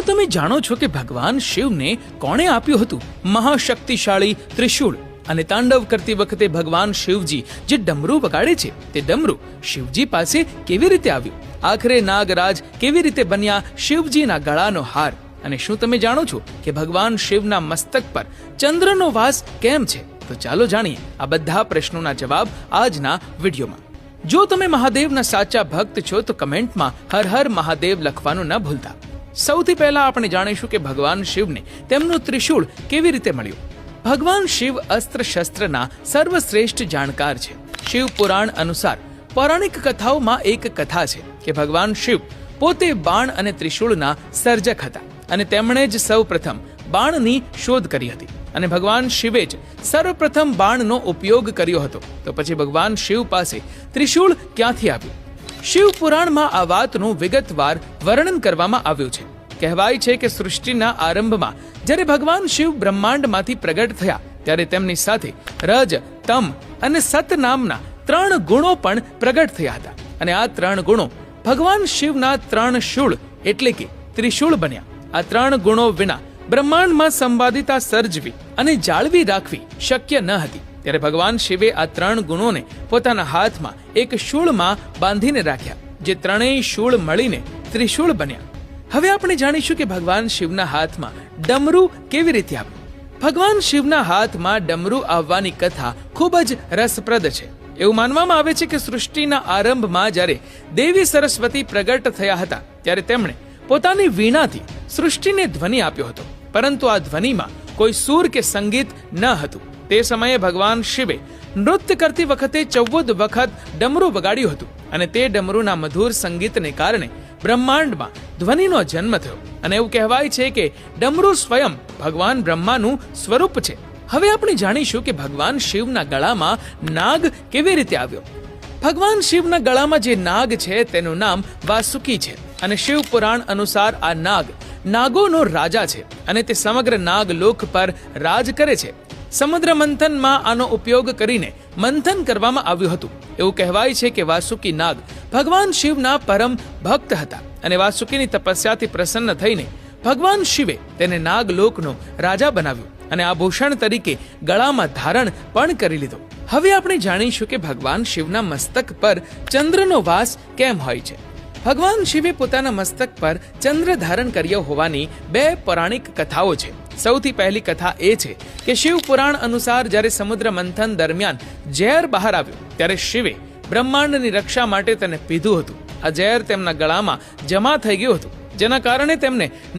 તમે જાણો છો કે ભગવાન શિવને કોણે આપ્યું હતું મહાશક્તિશાળી ત્રિશૂળ? અને તાંડવ કરતી વખતે ભગવાન શિવજી જે ડમરું વગાડે છે તે ડમરું શિવજી પાસે કેવી રીતે આવ્યું? આખરે નાગરાજ કેવી રીતે બન્યા શિવજીના ગળાનો હાર? અને શું તમે જાણો છો કે ભગવાન શિવના મસ્તક પર ચંદ્રનો વાસ કેમ છે? તો ચાલો જાણીએ આ બધા પ્રશ્નોના જવાબ આજના વિડીયોમાં. જો તમે મહાદેવના સાચા ભક્ત છો તો કમેન્ટમાં હર હર મહાદેવ લખવાનું ન ભૂલતા. સૌથી પહેલા આપણે જાણીશું કે ભગવાન શિવને તેમનું ત્રિશૂળ કેવી રીતે મળ્યું. ભગવાન શિવ અસ્ત્ર શસ્ત્રના સર્વશ્રેષ્ઠ જાણકાર છે. શિવ પુરાણ અનુસાર પૌરાણિક કથાઓમાં એક કથા છે કે ભગવાન શિવ પોતે બાણ અને ત્રિશૂળના સર્જક હતા અને તેમણે જ સૌપ્રથમ બાણની શોધ કરી હતી અને ભગવાન શિવે જ સર્વપ્રથમ બાણનો ઉપયોગ કર્યો હતો. તો પછી ભગવાન શિવ પાસે ત્રિશૂળ ક્યાંથી આવ્યું? શિવ પુરાણમાં આ વાતનું વિગતવાર વર્ણન કરવામાં આવ્યું છે. કહેવાય છે કે સૃષ્ટિના આરંભમાં જ્યારે ભગવાન શિવ બ્રહ્માંડમાંથી પ્રગટ થયા ત્યારે તેમની સાથે રજ, તમ અને સત નામના 3 ગુણો પણ પ્રગટ થયા હતા અને આ 3 ગુણો ભગવાન શિવના 3 શૂળ એટલે કે ત્રિશૂળ બન્યા. આ 3 ગુણો વિના બ્રહ્માંડમાં સંવાદિતા સર્જવી અને જાળવી રાખવી શક્ય ન હતી. ત્યારે ભગવાન શિવે આ 3 ગુણોને પોતાના હાથમાં એક શૂળમાં બાંધીને રાખ્યા, જે 3 શૂળ મળીને ત્રિશૂળ બન્યા. હવે આપણે જાણીશું કે ભગવાન શિવના હાથમાં ડમરું કેવી રીતે આવ્યું. ભગવાન શિવના હાથમાં ડમરું આવવાની કથા ખૂબ જ રસપ્રદ છે. એવું માનવામાં આવે છે કે સૃષ્ટિના આરંભમાં જ્યારે દેવી સરસ્વતી પ્રગટ થયા હતા ત્યારે તેમણે પોતાની વીણાથી સૃષ્ટિને ધ્વનિ આપ્યો હતો, પરંતુ આ ધ્વનિમાં કોઈ સૂર કે સંગીત ન હતું. તે સમયે ભગવાન શિવે નૃત્ય કરતી વખતે 14 વખત ડમરું વગાડ્યું હતું અને તે ડમરુના મધુર સંગીતને કારણે બ્રહ્માંડમાં ધ્વનિનો જન્મ થયો અને એવું કહેવાય છે કે ડમરું સ્વયં ભગવાન બ્રહ્માનું સ્વરૂપ છે. હવે આપણે જાણીશું કે ભગવાન શિવના ગળામાં નાગ કેવી રીતે આવ્યો. ભગવાન શિવના ગળામાં જે નાગ છે તેનું નામ વાસુકી છે અને શિવ પુરાણ અનુસાર આ નાગ નાગોનો રાજા છે અને તે સમગ્ર નાગ લોક પર રાજ કરે છે. સમુદ્ર મંથનમાં આનો ઉપયોગ કરીને મંથન કરવામાં આવ્યું હતું. એવું કહેવાય છે કે વાસુકી નાગ ભગવાન શિવના પરમ ભક્ત હતા અને વાસુકીની તપસ્યાથી પ્રસન્ન થઈને ભગવાન શિવે તેને નાગલોકનો રાજા બનાવ્યો અને આભૂષણ તરીકે ગળામાં ધારણ પણ કરી લીધો. હવે આપણે જાણીશું કે ભગવાન શિવના મસ્તક પર ચંદ્રનો વાસ કેમ હોય છે. ભગવાન શિવે પોતાના મસ્તક પર ચંદ્ર ધારણ કર્યો હોવાની 2 પૌરાણિક કથાઓ છે. સૌથી પહેલી કથા એ છે કે શિવ પુરાણ અનુસાર જ્યારે સમુદ્ર મંથન દરમિયાન ઝેર બહાર આવ્યું ત્યારે શિવે બ્રહ્માંડની રક્ષા માટે તેને પીધું હતું. આ ઝેર તેમના ગળામાં જમા થઈ ગયું હતું, જેના કારણે તેમને